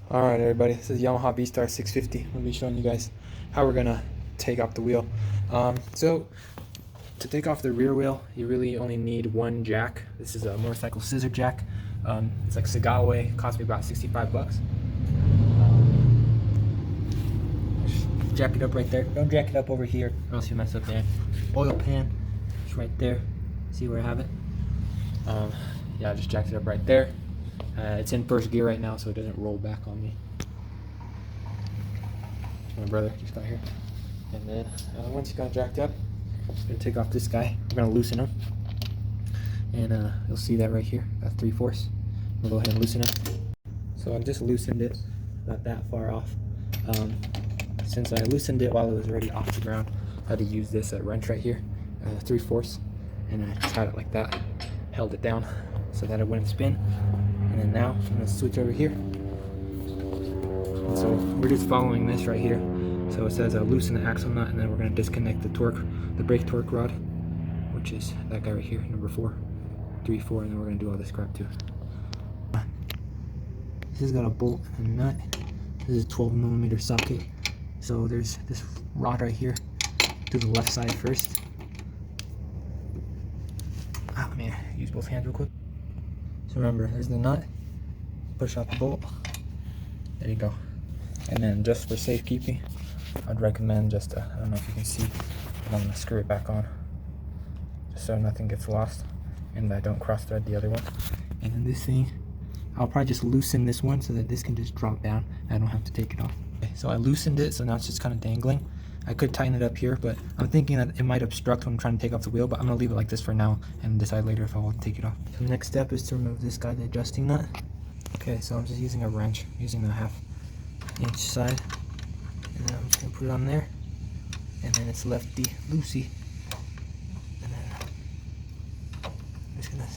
Alright everybody, this is Yamaha Vstar 650. I'm going to be showing you guys how we're going to take off the wheel. So to take off the rear wheel, you really only need one jack. This is a motorcycle scissor jack. It's like Sagaway, cost me about 65 bucks. Just jack it up right there. Don't jack it up over here or else you mess up there. Oil pan, it's right there. See where I have it? Yeah, I just jacked it up right there. It's in first gear right now, so it doesn't roll back on me. My brother just got here. And then once you got jacked up, I'm going to take off this guy. We're going to loosen him. And you'll see that right here, about 3/4. We'll go ahead and loosen it. So I just loosened it, not that far off. Since I loosened it while it was already off the ground, I had to use this wrench right here, 3/4. And I just had it like that, held it down so that it wouldn't spin. And then now I'm going to switch over here. And so we're just following this right here. So it says loosen the axle nut, and then we're going to disconnect the brake torque rod, which is that guy right here, number 4, 3, 4, and then we're going to do all this crap too. This has got a bolt and a nut. This is a 12mm socket. So there's this rod right here. Do the left side first. Let me use both hands real quick. So remember, there's the nut. Push out the bolt. There you go. And then just for safekeeping, I'd recommend just, I don't know if you can see, but I'm going to screw it back on. Just so nothing gets lost and I don't cross thread the other one. And then this thing, I'll probably just loosen this one so that this can just drop down. I don't have to take it off. Okay, so I loosened it, so now it's just kind of dangling. I could tighten it up here, but I'm thinking that it might obstruct when I'm trying to take off the wheel, but I'm going to leave it like this for now and decide later if I want to take it off. So the next step is to remove this guy, the adjusting nut. Okay, so I'm just using a wrench, using the 1/2 inch side. And then I'm just going to put it on there. And then it's lefty loosey. And then I'm just going to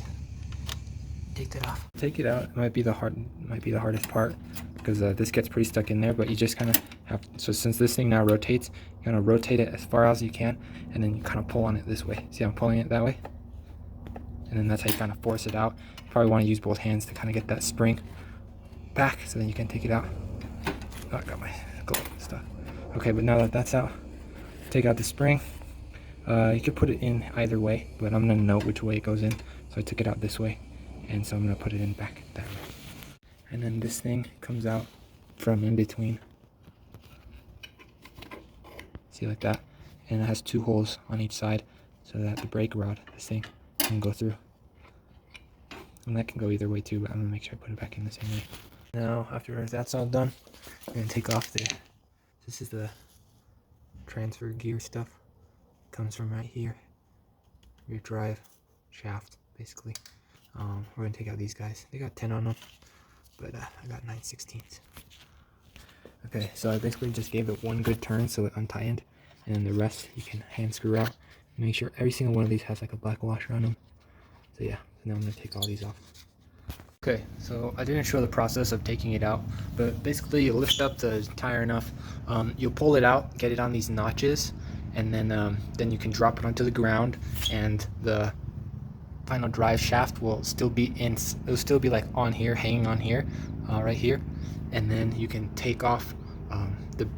take that off. Take it out. It might be the hardest part, because this gets pretty stuck in there, but you just kind of have, so since this thing now rotates, you kind of rotate it as far as you can, and then you kind of pull on it this way. See, I'm pulling it that way, and then that's how you kind of force it out. You probably want to use both hands to kind of get that spring back, so then you can take it out. Oh, I got my glove and stuff. Okay, but now that that's out, take out the spring. You could put it in either way, but I'm going to note which way it goes in, so I took it out this way, and so I'm going to put it in back that way. And then this thing comes out from in between. See, like that. And it has 2 holes on each side so that the brake rod, this thing, can go through. And that can go either way too, but I'm going to make sure I put it back in the same way. Now, after that's all done, I'm going to take off this is the transfer gear stuff. It comes from right here. Rear drive shaft, basically. We're going to take out these guys. They got 10 on them, but I got 9/16. Okay, so I basically just gave it one good turn so it untightened, and then the rest you can hand screw out. Make sure every single one of these has like a black washer on them. So yeah, so now I'm going to take all these off. Okay, so I didn't show the process of taking it out, but basically you lift up the tire enough, you'll pull it out, get it on these notches, and then you can drop it onto the ground, and the final drive shaft will still be in, it'll still be like on here, hanging on here, right here, and then you can take off the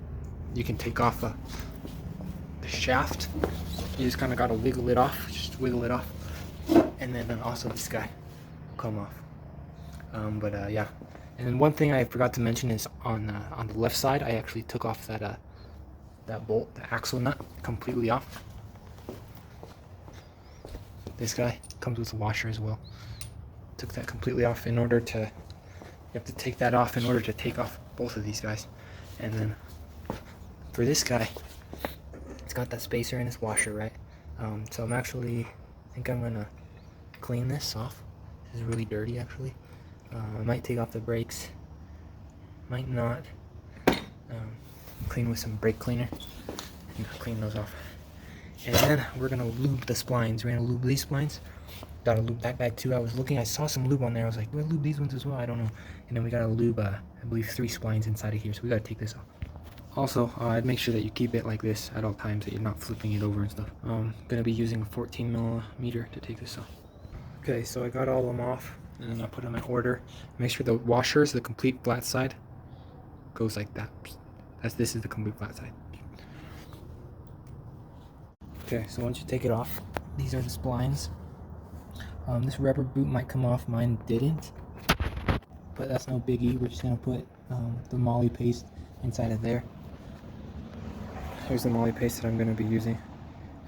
shaft. You just kind of got to wiggle it off, just wiggle it off, and then also this guy will come off. Yeah, and then one thing I forgot to mention is on the left side, I actually took off that bolt, the axle nut, completely off. This guy comes with a washer as well. Took that completely off you have to take that off in order to take off both of these guys. And then for this guy, it's got that spacer and this washer, right? So I think I'm gonna clean this off. This is really dirty actually. I might take off the brakes, might not. Clean with some brake cleaner and clean those off. And then we're gonna lube the splines. We're gonna lube these splines. Gotta lube that guy too. I saw some lube on there. I was like, we'll lube these ones as well. I don't know. And then we gotta lube, I believe 3 splines inside of here. So we gotta take this off. Also, I'd make sure that you keep it like this at all times, that you're not flipping it over and stuff. I'm gonna be using a 14mm to take this off. Okay, so I got all of them off, and then I put them in order. Make sure the washer is the complete flat side. goes like that. This is the complete flat side. Okay, so once you take it off, these are the splines. This rubber boot might come off, mine didn't, but that's no biggie. We're just gonna put the Moly paste inside of there. Here's the Moly paste that I'm gonna be using,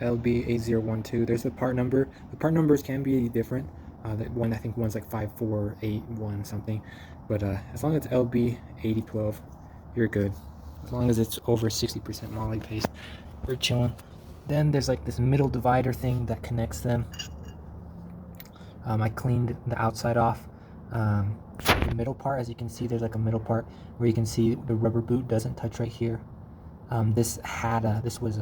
LB8012. There's the part number. The part numbers can be different. That one, I think one's like 5481 something, but as long as it's LB8012, you're good. As long as it's over 60% Moly paste, we're chilling. Then there's like this middle divider thing that connects them. I cleaned the outside off. The middle part, as you can see, there's like a middle part where you can see the rubber boot doesn't touch right here. This was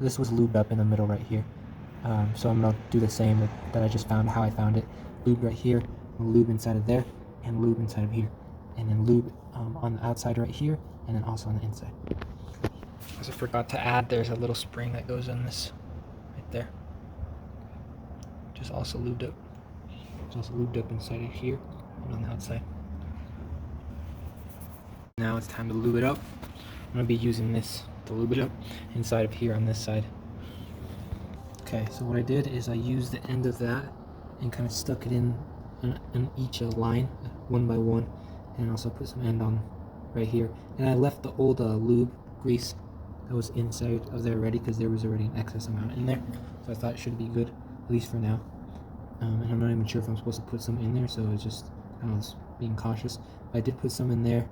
lubed up in the middle right here. So I'm gonna do the same that I just found, how I found it. Lube right here, lube inside of there, and lube inside of here, and then lube on the outside right here, and then also on the inside. Also forgot to add, there's a little spring that goes in this right there. Just also lubed up. It's also lubed up inside of here and on the outside. Now it's time to lube it up. I'm gonna be using this to lube it up inside of here on this side. Okay, so what I did is I used the end of that and kind of stuck it in each line, one by one, and also put some end on right here. And I left the old lube grease that was inside of there already because there was already an excess amount in there. So I thought it should be good, at least for now. And I'm not even sure if I'm supposed to put some in there, so it's just, I was being cautious. I did put some in there,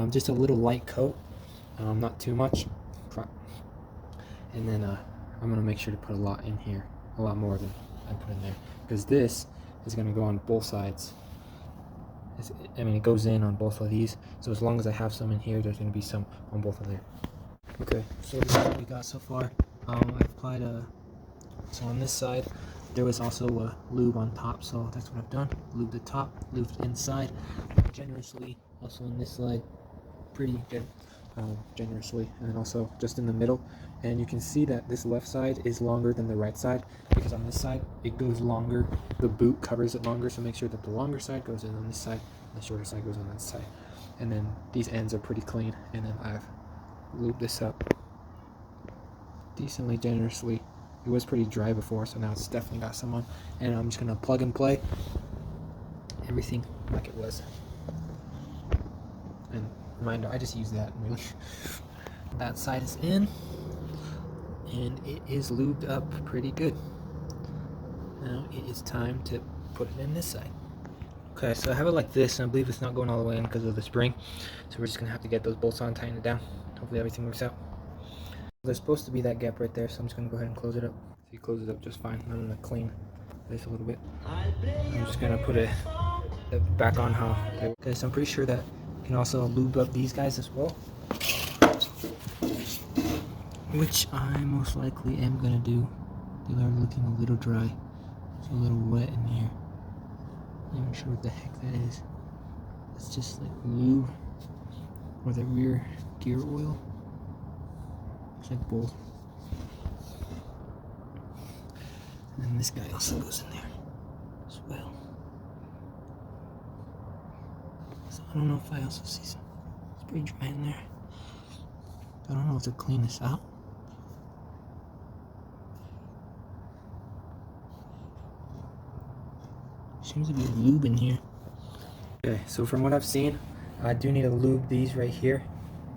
just a little light coat, not too much. And then I'm gonna make sure to put a lot in here, a lot more than I put in there, because this is gonna go on both sides. It goes in on both of these, so as long as I have some in here, there's gonna be some on both of there. Okay, so this is what we got so far. I applied so on this side, there was also a lube on top, so that's what I've done. Lube the top, lube inside, generously. Also on this side, pretty good, generously, and then also just in the middle. And you can see that this left side is longer than the right side, because on this side it goes longer, the boot covers it longer, so make sure that the longer side goes in on this side and the shorter side goes on that side. And then these ends are pretty clean, and then I've lubed this up decently generously. It was pretty dry before, so now it's definitely got some on, and I'm just gonna plug and play everything like it was. And reminder, I just used that really. That side is in, and it is lubed up pretty good. Now it is time to put it in this side. Okay, so I have it like this, and I believe it's not going all the way in because of the spring, so we're just gonna have to get those bolts on, tighten it down. Hopefully everything works out. There's supposed to be that gap right there, so I'm just gonna go ahead and close it up. So you close it up just fine. I'm gonna clean this a little bit. I'm just gonna put it back on how. Okay, so I'm pretty sure that you can also lube up these guys as well, which I most likely am gonna do. They are looking a little dry. It's a little wet in here. I'm not sure what the heck that is. It's just like lube or the rear gear oil. Looks like both. And then this guy also goes in there as well. So I don't know if I also see some. It's pretty dry in there. I don't know if to clean this out. Seems to be lube in here. Okay, so from what I've seen, I do need to lube these right here.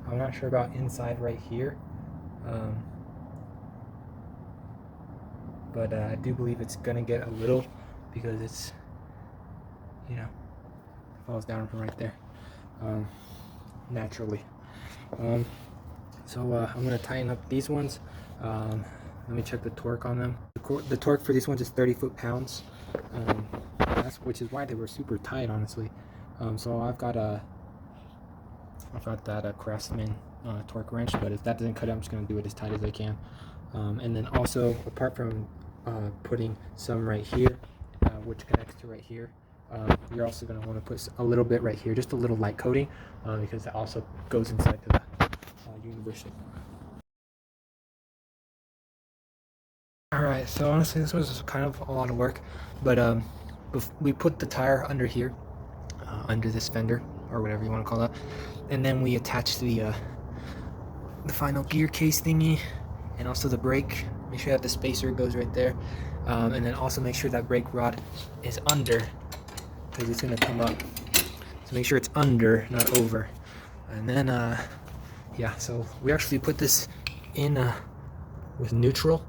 I'm not sure about inside right here. But I do believe it's gonna get a little, because it's, you know, it falls down from right there naturally. So I'm gonna tighten up these ones. Let me check the torque on them. The torque for these ones is 30 foot-pounds. Which is why they were super tight, honestly. So I've got that Craftsman torque wrench, but if that doesn't cut it, I'm just gonna do it as tight as I can. And then also, apart from putting some right here, which connects to right here, you're also going to want to put a little bit right here, just a little light coating, because that also goes inside to the universal. Alright, so honestly this was kind of a lot of work, but we put the tire under here, under this fender, or whatever you want to call that. And then we attach the final gear case thingy, and also the brake. Make sure that the spacer goes right there, and then also make sure that brake rod is under, because it's going to come up. So make sure it's under, not over. And then yeah, so we actually put this in with neutral,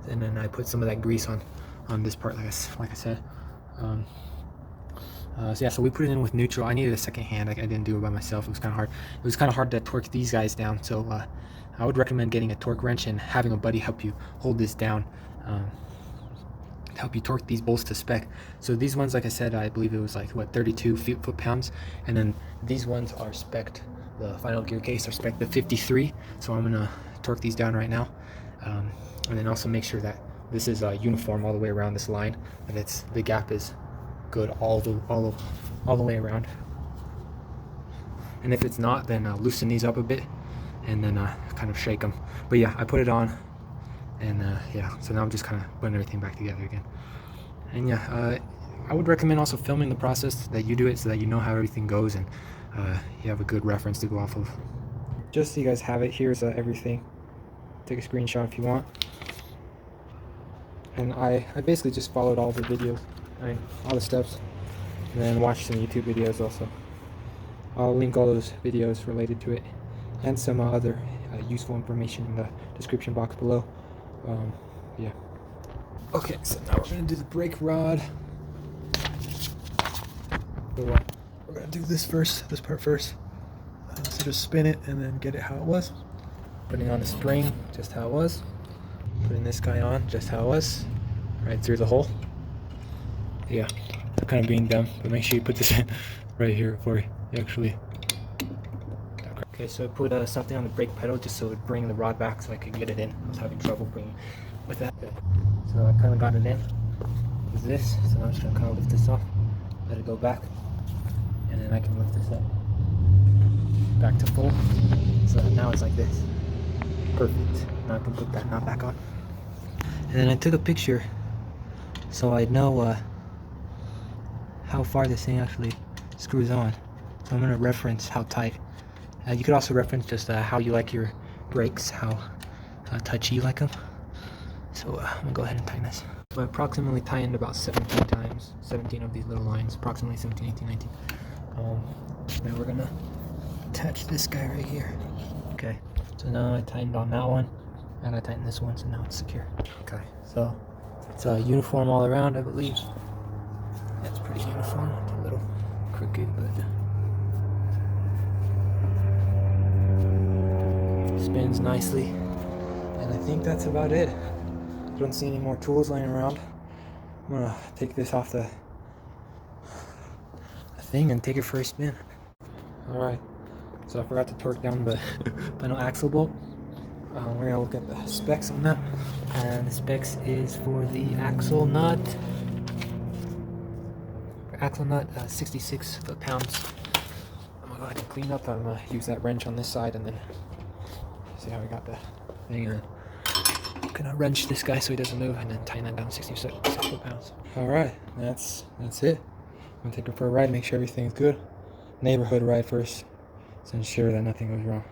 and then I put some of that grease on this part, like I said. So yeah, so we put it in with neutral. I needed a second hand. I didn't do it by myself. It was kind of hard. It was kind of hard to torque these guys down. So I would recommend getting a torque wrench and having a buddy help you hold this down, to help you torque these bolts to spec. So these ones, like I said, I believe it was like what, 32 foot-pounds, and then these ones are spec'd. The final gear case are spec'd to 53. So I'm gonna torque these down right now, and then also make sure that this is uniform all the way around this line, and the gap is good all the way around. And if it's not, then loosen these up a bit, and then kind of shake them. But yeah, I put it on, and yeah, so now I'm just kind of putting everything back together again. And yeah, I would recommend also filming the process that you do it, so that you know how everything goes, and you have a good reference to go off of. Just so you guys have it, here's everything. Take a screenshot if you want. And I basically just followed all the videos, all the steps, and then watched some YouTube videos also. I'll link all those videos related to it, and some other useful information in the description box below. Yeah. Okay, so now we're gonna do the brake rod. So, we're gonna do this part first. So just spin it and then get it how it was. Putting on the spring, just how it was. Putting this guy on, just how it was. Right through the hole. Yeah, I'm kind of being dumb, but make sure you put this in right here before you actually. Okay, so I put something on the brake pedal just so it would bring the rod back so I could get it in. I was having trouble bringing with that. So I kind of got it in with this. So now I'm just going to kind of lift this off, let it go back, and then I can lift this up back to full. So now it's like this. Perfect. Now I can put that knot back on. And then I took a picture so I know how far this thing actually screws on. So I'm going to reference how tight. You could also reference just how you like your brakes, how touchy you like them. So I'm going to go ahead and tighten this. So I approximately tightened about 17 times, 17 of these little lines, approximately 17, 18, 19. Now we're going to attach this guy right here. Okay, so now I tightened on that one, and I tightened this one, so now it's secure. Okay, so it's uniform all around, I believe. That's pretty uniform. It's a little crooked, but spins nicely. And I think that's about it. I don't see any more tools laying around. I'm gonna take this off the thing and take it for a spin. Alright, so I forgot to torque down the final axle bolt. We're gonna look at the specs on that. And the specs is for the axle nut. Axle nut, 66 foot-pounds. I'm gonna go ahead and clean up. I'm gonna use that wrench on this side and then see how we got the thing in. I'm gonna wrench this guy so he doesn't move and then tighten that down 66 foot-pounds. Alright, that's it. I'm gonna take it for a ride, make sure everything's good. Neighborhood ride first, to ensure that nothing goes wrong.